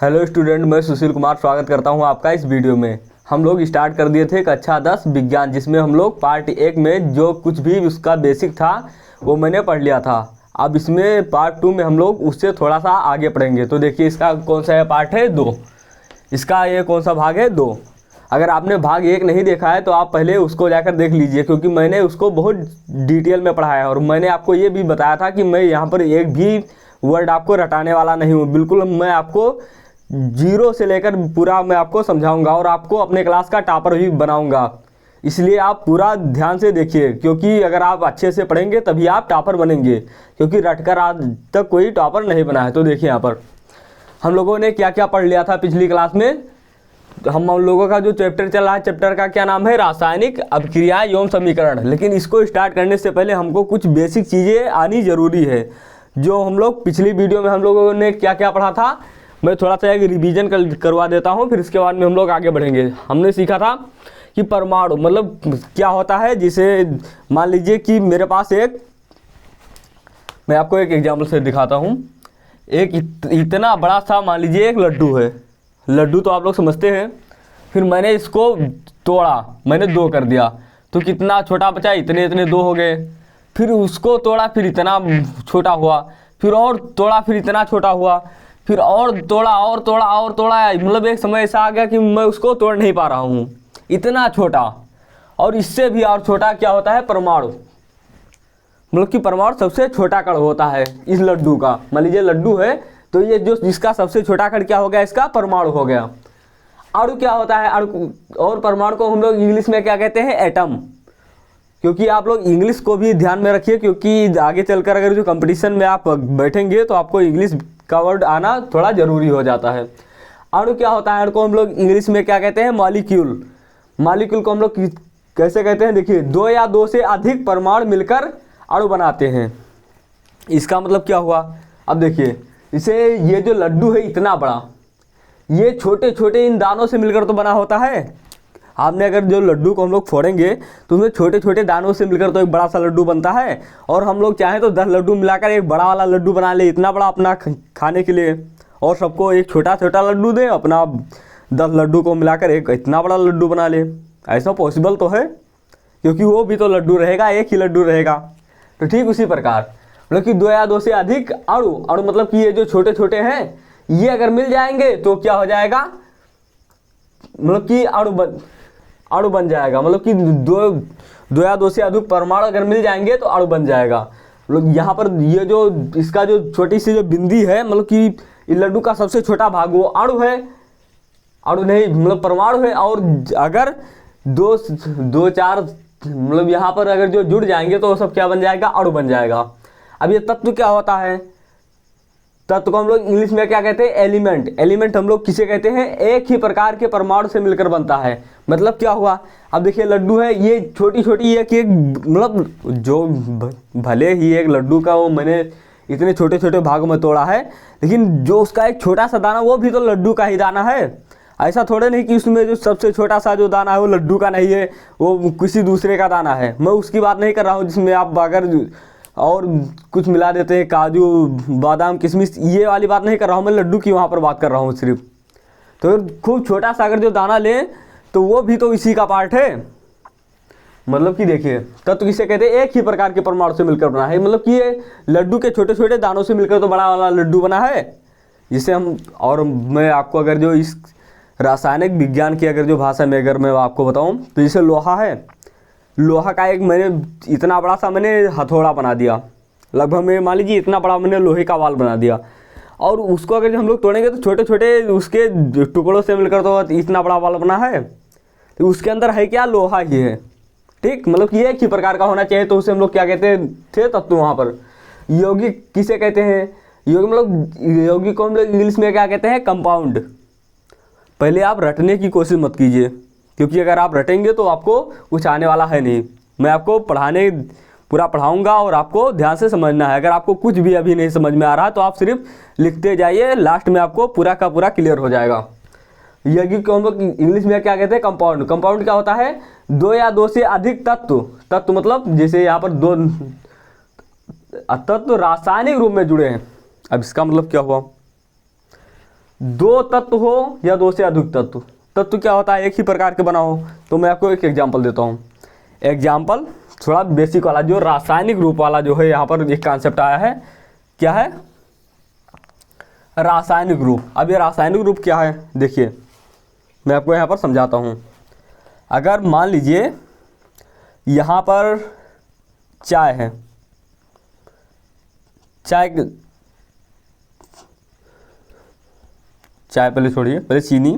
Hello student, मैं सुशील कुमार स्वागत करता हूं आपका इस वीडियो में। हम लोग स्टार्ट कर दिए थे कक्षा 10 विज्ञान, जिसमें हम लोग पार्ट 1 में जो कुछ भी उसका बेसिक था वो मैंने पढ़ लिया था। अब इसमें पार्ट 2 में हम लोग उससे थोड़ा सा आगे पढ़ेंगे। तो देखिए, इसका कौन सा है पार्ट है 2। इसका ये कौन सा भाग है 2। अगर आपने भाग 1 नहीं देखा है तो आप पहले उसको जाकर देख लीजिए, क्योंकि मैंने उसको बहुत डिटेल में पढ़ाया है और मैंने आपको ये भी बताया था कि मैं यहाँ पर एक भी वर्ड आपको रटाने वाला नहीं हूँ। बिल्कुल मैं आपको 0 से लेकर पूरा मैं आपको समझाऊंगा और आपको अपने क्लास का टॉपर भी बनाऊंगा। इसलिए आप पूरा ध्यान से देखिए, क्योंकि अगर आप अच्छे से पढ़ेंगे तभी आप टॉपर बनेंगे, क्योंकि रटकर आज तक कोई टॉपर नहीं बना है। तो देखिए, यहाँ पर हम लोगों ने क्या क्या पढ़ लिया था पिछली क्लास में। हम लोगों का जो चैप्टर चल रहा है, चैप्टर का क्या नाम है, रासायनिक अभिक्रिया एवं समीकरण। लेकिन इसको स्टार्ट करने से पहले हमको कुछ बेसिक चीज़ें आनी ज़रूरी है, जो हम लोग पिछली वीडियो में हम लोगों ने क्या क्या पढ़ा था। मैं थोड़ा सा एक रिवीजन करवा देता हूँ, फिर इसके बाद में हम लोग आगे बढ़ेंगे। हमने सीखा था कि परमाणु मतलब क्या होता है। जिसे मान लीजिए कि मेरे पास मैं आपको एक एग्जाम्पल से दिखाता हूँ। एक इतना बड़ा सा मान लीजिए एक लड्डू है। लड्डू तो आप लोग समझते हैं। फिर मैंने इसको तोड़ा, मैंने 2 कर दिया, तो कितना छोटा बचा, इतने इतने 2 हो गए। फिर उसको तोड़ा, फिर इतना छोटा हुआ, फिर और तोड़ा, फिर इतना छोटा हुआ, फिर और तोड़ा और तोड़ा और तोड़ा। मतलब एक समय ऐसा आ गया कि मैं उसको तोड़ नहीं पा रहा हूँ, इतना छोटा। और इससे भी और छोटा क्या होता है, परमाणु। मतलब कि परमाणु सबसे छोटा कण होता है इस लड्डू का। मान लीजिए लड्डू है, तो ये जो जिसका सबसे छोटा कण क्या हो गया, इसका परमाणु हो गया। अणु क्या होता है, अणु और परमाणु को हम लोग इंग्लिश में क्या कहते हैं, एटम। क्योंकि आप लोग इंग्लिश को भी ध्यान में रखिए, क्योंकि आगे चलकर अगर जो कंपटीशन में आप बैठेंगे तो आपको इंग्लिश का वर्ड आना थोड़ा ज़रूरी हो जाता है। अणु क्या होता है, अणु को हम लोग इंग्लिश में क्या कहते हैं, मॉलिक्यूल। मॉलिक्यूल को हम लोग कैसे कहते हैं, देखिए 2 या 2 से अधिक परमाणु मिलकर अणु बनाते हैं। इसका मतलब क्या हुआ, अब देखिए, इसे ये जो लड्डू है इतना बड़ा, ये छोटे छोटे इन दानों से मिलकर तो बना होता है। आपने अगर जो लड्डू को हम लोग फोड़ेंगे तो उसमें छोटे छोटे दानों से मिलकर तो एक बड़ा सा लड्डू बनता है। और हम लोग चाहें तो 10 लड्डू मिलाकर एक बड़ा वाला लड्डू बना ले, इतना बड़ा अपना खाने के लिए, और सबको एक छोटा छोटा लड्डू दें, अपना 10 लड्डू को मिलाकर एक इतना बड़ा लड्डू बना ले। ऐसा पॉसिबल तो है, क्योंकि वो भी तो लड्डू रहेगा, एक ही लड्डू रहेगा। तो ठीक उसी प्रकार मतलब कि 2 या 2 से अधिक अणु, अणु मतलब कि ये जो छोटे छोटे हैं, ये अगर मिल जाएंगे तो क्या हो जाएगा, मतलब कि अणु बन जाएगा। मतलब कि 2 या 2 से अधिक परमाणु अगर मिल जाएंगे तो अणु बन जाएगा। मतलब यहाँ पर ये जो इसका जो छोटी सी जो बिंदी है, मतलब कि इस लड्डू का सबसे छोटा भाग वो अणु है, अणु नहीं मतलब परमाणु है। और अगर 2 4 मतलब यहाँ पर अगर जो जुड़ जाएंगे तो वो सब क्या बन जाएगा, अणु बन जाएगा। अब ये तत्व क्या होता है, तत्व को हम लोग इंग्लिश में क्या कहते हैं, एलिमेंट। एलिमेंट हम लोग किसे कहते हैं, एक ही प्रकार के परमाणु से मिलकर बनता है। मतलब क्या हुआ, अब देखिए लड्डू है, ये छोटी छोटी एक मतलब जो भले ही एक लड्डू का वो मैंने इतने छोटे छोटे भागों में तोड़ा है, लेकिन जो उसका एक छोटा सा दाना वो भी तो लड्डू का ही दाना है। ऐसा थोड़े नहीं कि उसमें जो सबसे छोटा सा जो दाना है वो लड्डू का नहीं है, वो किसी दूसरे का दाना है। मैं उसकी बात नहीं कर रहा हूँ जिसमें आप अगर और कुछ मिला देते हैं, काजू बादाम किशमिश, ये वाली बात नहीं कर रहा हूँ मैं, लड्डू की वहाँ पर बात कर रहा हूँ सिर्फ। तो खूब छोटा सा अगर जो दाना लें तो वो भी तो इसी का पार्ट है। मतलब कि देखिए, तत्व किसे कहते हैं, एक ही प्रकार के परमाणु से मिलकर बना है। मतलब कि ये लड्डू के छोटे छोटे दानों से मिलकर तो बड़ा वाला लड्डू बना है, जिसे हम, और मैं आपको अगर जो इस रासायनिक विज्ञान की अगर जो भाषा में अगर मैं आपको बताऊं तो जैसे लोहा है, लोहा का एक मैंने इतना बड़ा सा मैंने हथौड़ा बना दिया, लगभग में मान लीजिए इतना बड़ा मैंने लोहे का बाल बना दिया। और उसको अगर हम लोग तोड़ेंगे तो छोटे छोटे उसके टुकड़ों से मिलकर तो इतना बड़ा बाल बना है। तो उसके अंदर है क्या, लोहा ही है। ठीक, मतलब कि एक ही प्रकार का होना चाहिए, तो उसे हम लोग क्या कहते थे, तत्व। वहाँ पर यौगिक किसे कहते हैं, यौगिक मतलब यौगिक को हम लोग इंग्लिश में क्या कहते हैं, कंपाउंड। पहले आप रटने की कोशिश मत कीजिए, क्योंकि अगर आप रटेंगे तो आपको कुछ आने वाला है नहीं। मैं आपको पूरा पढ़ाऊंगा और आपको ध्यान से समझना है। अगर आपको कुछ भी अभी नहीं समझ में आ रहा है तो आप सिर्फ लिखते जाइए, लास्ट में आपको पूरा का पूरा क्लियर हो जाएगा। यौगिक को हम लोग इंग्लिश में क्या कहते हैं, कंपाउंड। कंपाउंड क्या होता है, 2 या 2 से अधिक तत्व। तत्व मतलब जैसे यहाँ पर 2 तत्व रासायनिक रूप में जुड़े हैं। अब इसका मतलब क्या हुआ, दो तत्व हो या दो से अधिक तत्व, तत्व क्या होता है एक ही प्रकार के बना हो। तो मैं आपको एक एग्जांपल देता हूँ। एग्जाम्पल थोड़ा बेसिक वाला, जो रासायनिक रूप वाला जो है यहाँ पर एक कॉन्सेप्ट आया है, क्या है, रासायनिक रूप। अब ये रासायनिक रूप क्या है, देखिए मैं आपको यहाँ पर समझाता हूँ। अगर मान लीजिए यहाँ पर चाय है, चाय पहले छोड़िए, पहले चीनी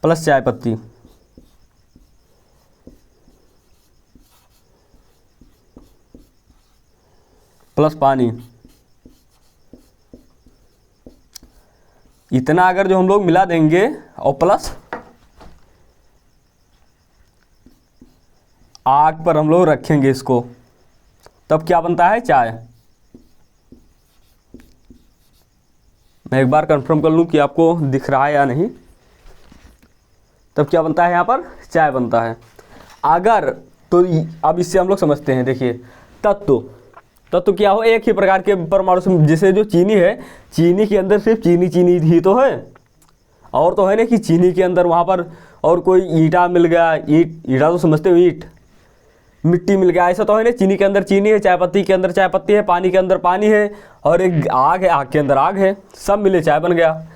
प्लस चाय पत्ती प्लस पानी, इतना अगर जो हम लोग मिला देंगे और प्लस आग पर हम लोग रखेंगे इसको, तब क्या बनता है, चाय। मैं एक बार कंफर्म कर लूँ कि आपको दिख रहा है या नहीं। तब क्या बनता है, यहाँ पर चाय बनता है। अगर तो अब इससे हम लोग समझते हैं, देखिए तत्व क्या हो, एक ही प्रकार के परमाणु से, जैसे जो चीनी है, चीनी के अंदर सिर्फ चीनी ही तो है, और तो है ना कि चीनी के अंदर वहाँ पर और कोई ईंटा मिल गया, ईंटा तो समझते हो, ईंट, मिट्टी मिल गया, ऐसा तो है ना। चीनी के अंदर चीनी है, चाय पत्ती के अंदर चाय पत्ती है, पानी के अंदर पानी है, और एक आग है, आग के अंदर आग है, सब मिले चाय बन गया।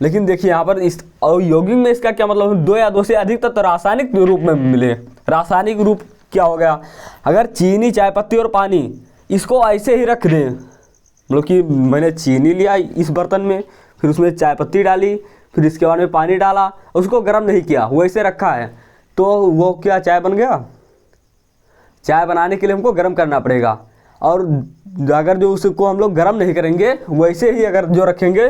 लेकिन देखिए यहाँ पर इस यौगिक में इसका क्या मतलब, दो या दो से अधिक तत्व रासायनिक रूप में मिले। रासायनिक रूप क्या हो गया, अगर चीनी, चाय पत्ती और पानी इसको ऐसे ही रख दें, मतलब कि मैंने चीनी लिया इस बर्तन में, फिर उसमें चाय पत्ती डाली, फिर इसके बाद में पानी डाला, उसको गर्म नहीं किया, वो ऐसे रखा है, तो वो क्या चाय बन गया। चाय बनाने के लिए हमको गर्म करना पड़ेगा, और अगर जो उसको हम लोग गर्म नहीं करेंगे, वैसे ही अगर जो रखेंगे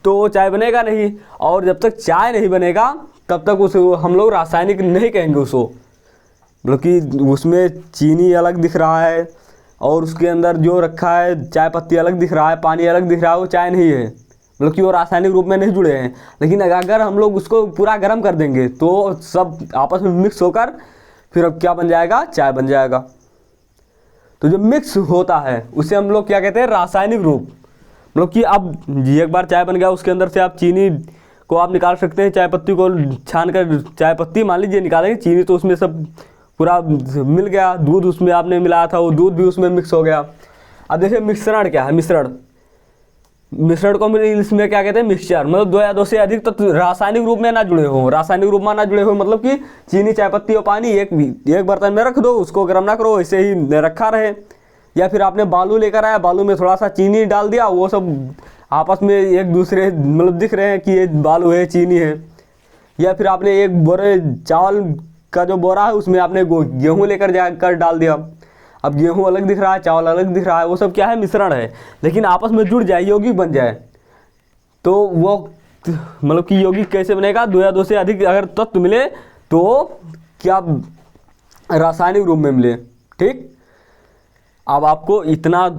तो चाय बनेगा नहीं। और जब तक चाय नहीं बनेगा तब तक उसे हम लोग रासायनिक नहीं कहेंगे उसको, मतलब कि उसमें चीनी अलग दिख रहा है और उसके अंदर जो रखा है चाय पत्ती अलग दिख रहा है, पानी अलग दिख रहा है, वो चाय नहीं है, मतलब कि वो रासायनिक रूप में नहीं जुड़े हैं। लेकिन अगर हम लोग उसको पूरा गर्म कर देंगे तो सब आपस में मिक्स होकर फिर अब क्या बन जाएगा, चाय बन जाएगा। तो जो मिक्स होता है उसे हम लोग क्या कहते हैं, रासायनिक रूप। मतलब कि अब एक बार चाय बन गया, उसके अंदर से आप चीनी को आप निकाल सकते हैं, चाय पत्ती को छान कर, चाय पत्ती मान लीजिए निकालेंगे, चीनी तो उसमें सब पूरा मिल गया, दूध उसमें आपने मिलाया था, वो दूध भी उसमें मिक्स हो गया। अब देखिए मिश्रण क्या है, मिश्रण को इसमें क्या कहते हैं, मिक्सचर। मतलब दो या दो से अधिक तत्व रासायनिक रूप में ना जुड़े हो, रासायनिक रूप में ना जुड़े हो, मतलब कि चीनी, चाय पत्ती और पानी एक बर्तन में रख दो, उसको गर्म ना करो, ऐसे ही रखा रहे। या फिर आपने बालू लेकर आया, बालू में थोड़ा सा चीनी डाल दिया, वो सब आपस में एक दूसरे मतलब दिख रहे हैं कि ये बालू है, चीनी है। या फिर आपने एक बोरे चावल का जो बोरा है उसमें आपने गेहूँ लेकर जाकर डाल दिया, अब गेहूँ अलग दिख रहा है, चावल अलग दिख रहा है, वो सब क्या है, मिश्रण है। लेकिन आपस में जुड़ जाए, यौगिक बन जाए, तो वो मतलब कि यौगिक कैसे बनेगा, दो या दो से अधिक अगर तत्व मिले तो क्या, रासायनिक रूप में मिले। ठीक, अब आपको इतना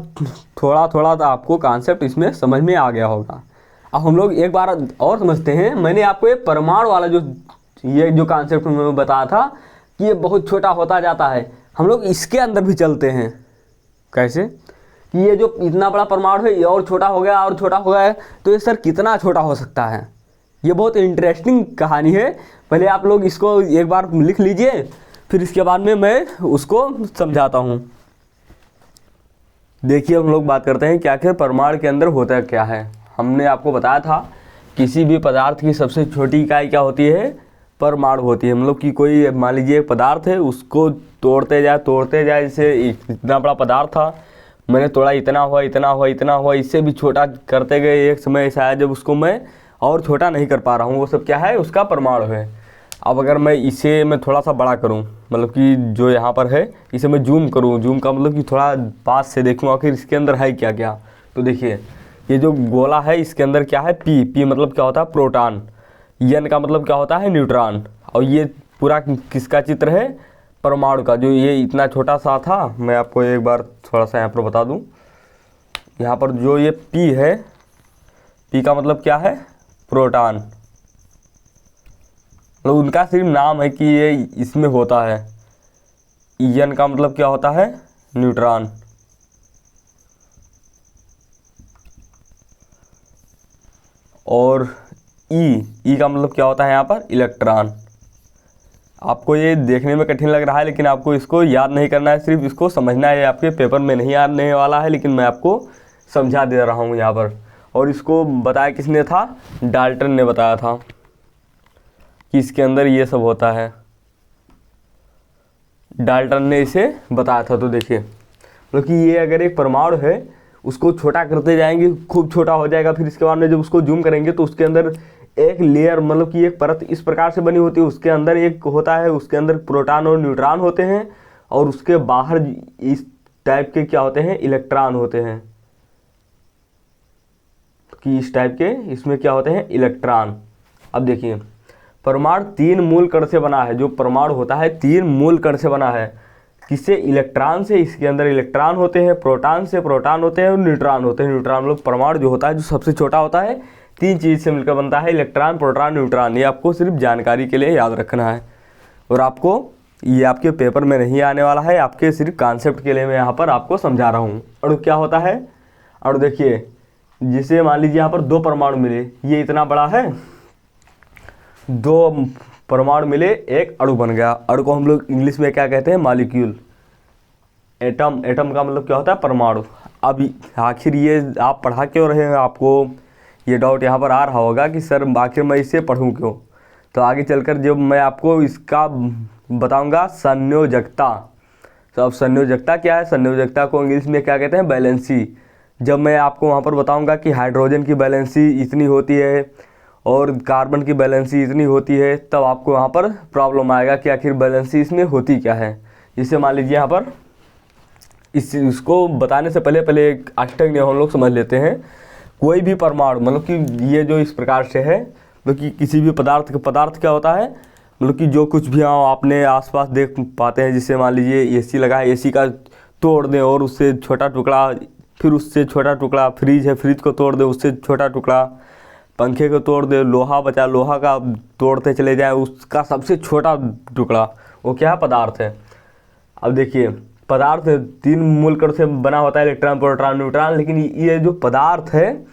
थोड़ा थोड़ा तो आपको कॉन्सेप्ट इसमें समझ में आ गया होगा। अब हम लोग एक बार और समझते हैं। मैंने आपको ये परमाणु वाला ये जो कॉन्सेप्ट में बताया था कि ये बहुत छोटा होता जाता है, हम लोग इसके अंदर भी चलते हैं। कैसे कि ये जो इतना बड़ा परमाणु है ये और छोटा हो गया, और छोटा हो गया है, तो ये सर कितना छोटा हो सकता है। ये बहुत इंटरेस्टिंग कहानी है। पहले आप लोग इसको एक बार लिख लीजिए, फिर इसके बाद में मैं उसको समझाता हूँ। देखिए हम लोग बात करते हैं क्या क्या परमाणु के अंदर होता क्या है। हमने आपको बताया था किसी भी पदार्थ की सबसे छोटी इकाई क्या होती है, परमाणु होती है। मतलब कि कोई मान लीजिए एक पदार्थ है, उसको तोड़ते जाए, जैसे इतना बड़ा पदार्थ था, मैंने तोड़ा, इतना हुआ, इतना हुआ, इतना हुआ, इससे भी छोटा करते गए। एक समय ऐसा है जब उसको मैं और छोटा नहीं कर पा रहा हूँ, वो सब क्या है, उसका परमाणु है। अब अगर मैं इसे मैं थोड़ा सा बड़ा करूं, मतलब कि जो यहाँ पर है इसे मैं जूम करूं, जूम का मतलब कि थोड़ा पास से देखूं आखिर इसके अंदर है क्या क्या। तो देखिए ये जो गोला है इसके अंदर क्या है, पी मतलब क्या होता है, प्रोटॉन। एन का मतलब क्या होता है, न्यूट्रॉन। और ये पूरा किसका चित्र है, परमाणु का। जो ये इतना छोटा सा था, मैं आपको एक बार थोड़ा सा यहाँ पर बता दूँ। यहाँ पर जो ये पी है, पी का मतलब क्या है, प्रोटॉन। तो उनका सिर्फ नाम है कि ये इसमें होता है। एन का मतलब क्या होता है, न्यूट्रॉन। और ई का मतलब क्या होता है यहाँ पर इलेक्ट्रॉन। आपको ये देखने में कठिन लग रहा है लेकिन आपको इसको याद नहीं करना है, सिर्फ इसको समझना है। आपके पेपर में नहीं आने वाला है लेकिन मैं आपको समझा दे रहा हूँ यहाँ पर। और इसको बताया किसने था? डाल्टन ने बताया था कि इसके अंदर ये सब होता है। डाल्टन ने इसे बताया था। तो देखिए मतलब कि ये अगर एक परमाणु है उसको छोटा करते जाएंगे, खूब छोटा हो जाएगा, फिर इसके बाद में जब उसको जूम करेंगे तो उसके अंदर एक लेयर मतलब कि एक परत इस प्रकार से बनी होती है। उसके अंदर एक होता है, उसके अंदर प्रोटॉन और न्यूट्रॉन होते हैं और उसके बाहर इस टाइप के क्या होते हैं? इलेक्ट्रॉन होते हैं। कि इस टाइप के इसमें क्या होते हैं? इलेक्ट्रॉन। अब देखिए परमाणु 3 मूल कण से बना है। जो परमाणु होता है 3 मूल कण से बना है। किससे? इलेक्ट्रॉन से। इसके अंदर इलेक्ट्रॉन होते हैं, प्रोटॉन से प्रोटॉन होते हैं और न्यूट्रॉन होते हैं। न्यूट्रॉन मतलब परमाणु जो होता है जो सबसे छोटा होता है 3 चीज़ से मिलकर बनता है, इलेक्ट्रॉन, प्रोटॉन, न्यूट्रॉन। ये आपको सिर्फ जानकारी के लिए याद रखना है और आपको ये आपके पेपर में नहीं आने वाला है, आपके सिर्फ कॉन्सेप्ट के लिए मैं यहाँ पर आपको समझा रहा हूँ। अणु क्या होता है? अणु देखिए जिसे मान लीजिए यहाँ पर 2 परमाणु मिले, ये इतना बड़ा है, 2 परमाणु मिले, एक अणु बन गया। अणु को हम लोग इंग्लिश में क्या कहते हैं? मॉलिक्यूल। एटम, एटम का मतलब क्या होता है? परमाणु। अब आखिर ये आप पढ़ा क्यों रहे हैं? आपको ये डाउट यहाँ पर आ रहा होगा कि सर आखिर मैं इसे पढ़ूँ क्यों? तो आगे चलकर जब मैं आपको इसका बताऊँगा संयोजकता। तो अब संयोजकता क्या है? संयोजकता को इंग्लिश में क्या कहते हैं? बैलेंसी। जब मैं आपको वहाँ पर बताऊँगा कि हाइड्रोजन की बैलेंसी इतनी होती है और कार्बन की बैलेंसी इतनी होती है, तब आपको वहाँ पर प्रॉब्लम आएगा कि आखिर बैलेंसी इसमें होती क्या है। जिससे मान लीजिए यहाँ पर इसको बताने से पहले एक अष्टक नियम हम लोग समझ लेते हैं। कोई भी परमाणु मतलब कि ये जो इस प्रकार से है, मतलब कि किसी भी पदार्थ क्या होता है? मतलब कि जो कुछ भी आपने आसपास देख पाते हैं, जिससे मान लीजिए एसी लगा है, एसी का तोड़ दें और उससे छोटा टुकड़ा, फिर उससे छोटा टुकड़ा, फ्रिज है, फ्रिज को तोड़ दें, उससे छोटा टुकड़ा, पंखे को तोड़ दे, लोहा बचा, लोहा का तोड़ते चले जाए, उसका सबसे छोटा टुकड़ा, वो क्या है? पदार्थ है। अब देखिए पदार्थ 3 मूल कण से बना होता है, इलेक्ट्रॉन, प्रोटॉन, न्यूट्रॉन। लेकिन ये जो पदार्थ है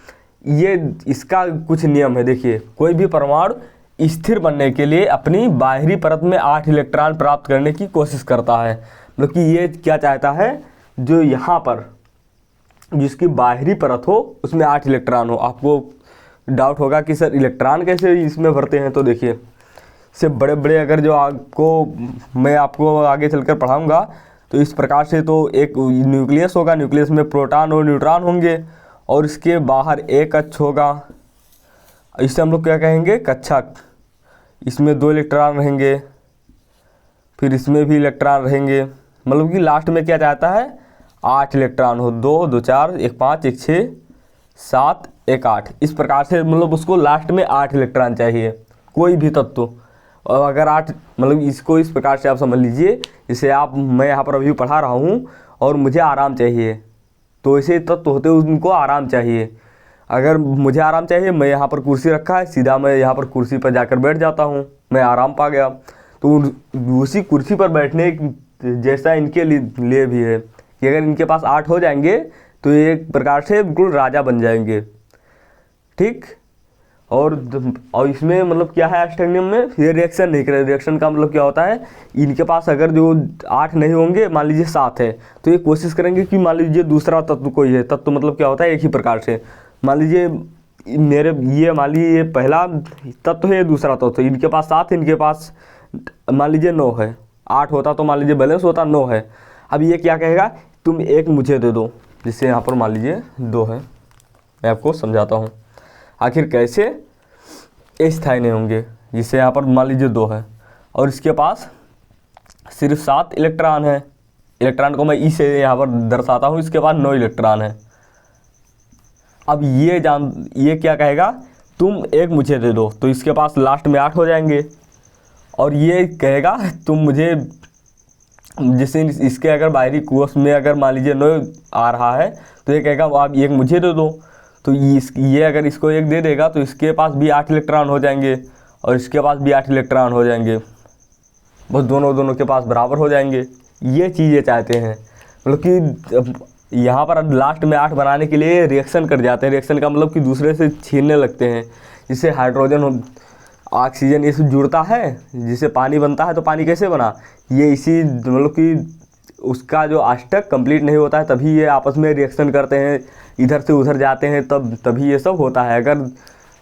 ये इसका कुछ नियम है। देखिए कोई भी परमाणु स्थिर बनने के लिए अपनी बाहरी परत में 8 इलेक्ट्रॉन प्राप्त करने की कोशिश करता है। मतलब कि ये क्या चाहता है? जो यहाँ पर जिसकी बाहरी परत हो उसमें 8 इलेक्ट्रॉन हो। आपको डाउट होगा कि सर इलेक्ट्रॉन कैसे इसमें भरते हैं? तो देखिए इससे बड़े बड़े अगर जो मैं आपको आगे चलकर पढ़ाऊँगा तो इस प्रकार से तो एक न्यूक्लियस होगा, न्यूक्लियस में प्रोटॉन और न्यूट्रॉन होंगे और इसके बाहर एक कक्ष होगा, इसे हम लोग क्या कहेंगे? कक्षक। इसमें 2 इलेक्ट्रॉन रहेंगे, फिर इसमें भी इलेक्ट्रॉन रहेंगे। मतलब कि लास्ट में क्या चाहता है? 8 इलेक्ट्रॉन हो, 2 2 4 1 5 1 6 7 1 8। इस प्रकार से मतलब उसको लास्ट में 8 इलेक्ट्रॉन चाहिए कोई भी तत्व। और अगर 8 मतलब इसको इस प्रकार से आप समझ लीजिए, जैसे मैं यहाँ पर अभी पढ़ा रहा हूँ और मुझे आराम चाहिए, तो ऐसे तत्व होते हैं उनको आराम चाहिए। अगर मुझे आराम चाहिए, मैं यहाँ पर कुर्सी रखा है, सीधा मैं यहाँ पर कुर्सी पर जाकर बैठ जाता हूँ, मैं आराम पा गया। तो उसी कुर्सी पर बैठने जैसा इनके लिए भी है कि अगर इनके पास 8 हो जाएंगे तो ये एक प्रकार से बिल्कुल राजा बन जाएंगे। ठीक। और इसमें मतलब क्या है? अष्टक नियम में ये रिएक्शन नहीं करे। रिएक्शन का मतलब क्या होता है? इनके पास अगर जो 8 नहीं होंगे, मान लीजिए 7 है, तो ये कोशिश करेंगे कि मान लीजिए दूसरा तत्व कोई है। तत्व मतलब क्या होता है? एक ही प्रकार से मान लीजिए मान लीजिए ये पहला तत्व है, ये दूसरा तत्व है, इनके पास 7 है, इनके पास मान लीजिए 9 है। 8 होता तो मान लीजिए बैलेंस होता, 9 है। अब ये क्या कहेगा? तुम एक मुझे दे दो, जिससे यहाँ पर मान लीजिए 2 है। मैं आपको समझाता हूँ आखिर कैसे अस्थायी नहीं होंगे। जिससे यहाँ पर मान लीजिए 2 है और इसके पास सिर्फ 7 इलेक्ट्रॉन है। इलेक्ट्रॉन को मैं ई से यहाँ पर दर्शाता हूँ, इसके पास 9 इलेक्ट्रॉन है। अब ये क्या कहेगा? तुम एक मुझे दे दो, तो इसके पास लास्ट में 8 हो जाएंगे। और ये कहेगा तुम मुझे, जिससे इसके अगर बाहरी कोश में अगर मान लीजिए 9 आ रहा है तो ये कहेगा आप एक मुझे दे दो। तो ये अगर इसको एक दे देगा तो इसके पास भी 8 इलेक्ट्रॉन हो जाएंगे और इसके पास भी 8 इलेक्ट्रॉन हो जाएंगे, बस दोनों के पास बराबर हो जाएंगे। ये चीज़ ये चाहते हैं। मतलब कि यहाँ पर लास्ट में 8 बनाने के लिए रिएक्शन कर जाते हैं। रिएक्शन का मतलब कि दूसरे से छीनने लगते हैं, जिससे हाइड्रोजन ऑक्सीजन ये सब जुड़ता है, जिससे पानी बनता है। तो पानी कैसे बना, ये इसी मतलब कि उसका जो अष्टक कंप्लीट नहीं होता है तभी ये आपस में रिएक्शन करते हैं, इधर से उधर जाते हैं, तभी ये सब होता है। अगर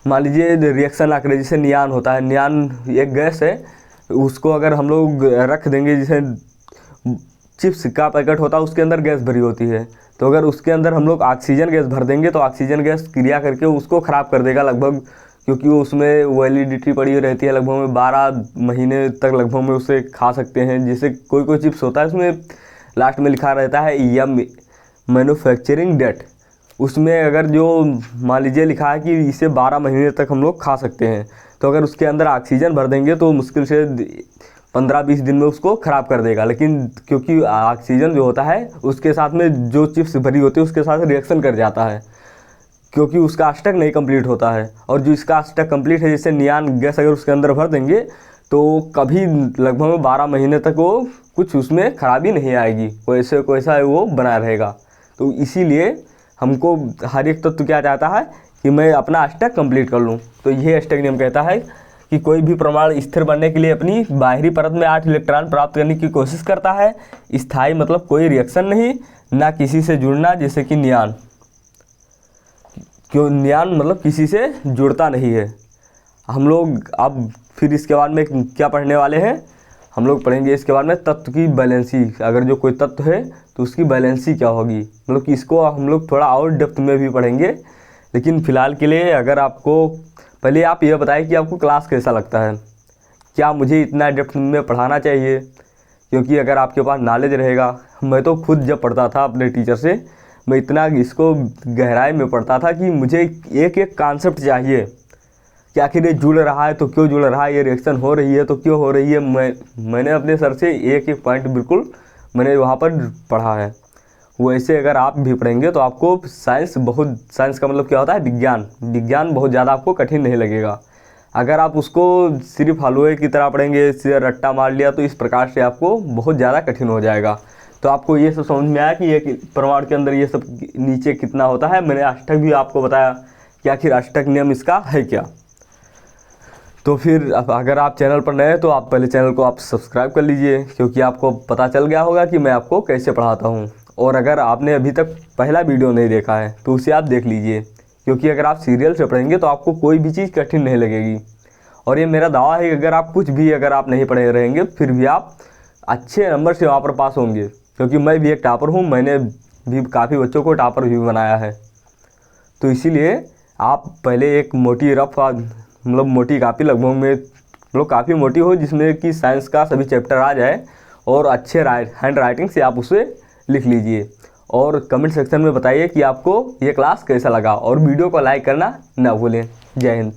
मान लीजिए रिएक्शन ना करे, जैसे नियान होता है, नियान एक गैस है, उसको अगर हम लोग रख देंगे, जैसे चिप्स का पैकेट होता है उसके अंदर गैस भरी होती है, तो अगर उसके अंदर हम लोग ऑक्सीजन गैस भर देंगे तो ऑक्सीजन गैस क्रिया करके उसको ख़राब कर देगा लगभग, क्योंकि उसमें वैलिडिटी पड़ी रहती है लगभग में 12 महीने तक लगभग में उसे खा सकते हैं। जैसे कोई चिप्स होता है उसमें लास्ट में लिखा रहता है यम मैन्युफैक्चरिंग डेट, उसमें अगर जो मान लीजिए लिखा है कि इसे 12 महीने तक हम लोग खा सकते हैं, तो अगर उसके अंदर ऑक्सीजन भर देंगे तो मुश्किल से 15-20 दिन में उसको ख़राब कर देगा। लेकिन क्योंकि ऑक्सीजन जो होता है उसके साथ में जो चिप्स भरी होती है उसके साथ रिएक्शन कर जाता है, क्योंकि उसका अष्टक नहीं कंप्लीट होता है। और जो इसका अष्टक कंप्लीट है, जैसे नियान गैस अगर उसके अंदर भर देंगे तो कभी लगभग 12 महीने तक वो कुछ उसमें खराबी नहीं आएगी, वैसा वो बना रहेगा। तो इसीलिए हमको हर एक तत्व क्या चाहता है कि मैं अपना अष्टक कंप्लीट कर लूँ। तो यह अष्टक नियम कहता है कि कोई भी परमाणु स्थिर बनने के लिए अपनी बाहरी परत में 8 इलेक्ट्रॉन प्राप्त करने की कोशिश करता है। स्थायी मतलब कोई रिएक्शन नहीं, ना किसी से जुड़ना, जैसे कि नियान। क्यों नियान मतलब किसी से जुड़ता नहीं है। हम लोग अब फिर इसके बाद में क्या पढ़ने वाले हैं, हम लोग पढ़ेंगे इसके बाद में तत्व की बैलेंसी। अगर जो कोई तत्व है तो उसकी बैलेंसी क्या होगी, मतलब कि इसको हम लोग थोड़ा और डेप्थ में भी पढ़ेंगे। लेकिन फ़िलहाल के लिए अगर आपको पहले आप ये बताएं कि आपको क्लास कैसा लगता है, क्या मुझे इतना डेप्थ में पढ़ाना चाहिए, क्योंकि अगर आपके पास नॉलेज रहेगा। मैं तो खुद जब पढ़ता था अपने टीचर से, मैं इतना इसको गहराई में पढ़ता था कि मुझे एक एक कॉन्सेप्ट चाहिए कि आखिर ये जुड़ रहा है तो क्यों जुड़ रहा है, ये रिएक्शन हो रही है तो क्यों हो रही है। मैंने अपने सर से एक एक पॉइंट बिल्कुल मैंने वहाँ पर पढ़ा है। वैसे अगर आप भी पढ़ेंगे तो आपको साइंस का मतलब क्या होता है, विज्ञान बहुत ज़्यादा आपको कठिन नहीं लगेगा। अगर आप उसको सिर्फ हलवे की तरह पढ़ेंगे, रट्टा मार लिया, तो इस प्रकार से आपको बहुत ज़्यादा कठिन हो जाएगा। तो आपको ये सब समझ में आया कि ये परमाणु के अंदर ये सब नीचे कितना होता है। मैंने अष्टक भी आपको बताया कि आखिर अष्टक नियम इसका है क्या। तो फिर अगर आप चैनल पर नए हैं तो आप पहले चैनल को आप सब्सक्राइब कर लीजिए, क्योंकि आपको पता चल गया होगा कि मैं आपको कैसे पढ़ाता हूँ। और अगर आपने अभी तक पहला वीडियो नहीं देखा है तो उसे आप देख लीजिए, क्योंकि अगर आप सीरियल से पढ़ेंगे तो आपको कोई भी चीज़ कठिन नहीं लगेगी। और ये मेरा दावा है कि अगर आप कुछ भी अगर आप नहीं पढ़े रहेंगे फिर भी आप अच्छे नंबर से वहाँ पर पास होंगे, क्योंकि मैं भी एक टॉपर हूँ, मैंने भी काफ़ी बच्चों को टॉपर भी बनाया है। तो इसीलिए आप पहले एक मोटी रफ मतलब मोटी कापी लगभग में मतलब काफ़ी मोटी हो, जिसमें कि साइंस का सभी चैप्टर आ जाए, और अच्छे हैंड राइटिंग से आप उसे लिख लीजिए। और कमेंट सेक्शन में बताइए कि आपको ये क्लास कैसा लगा, और वीडियो को लाइक करना ना भूलें। जय हिंद।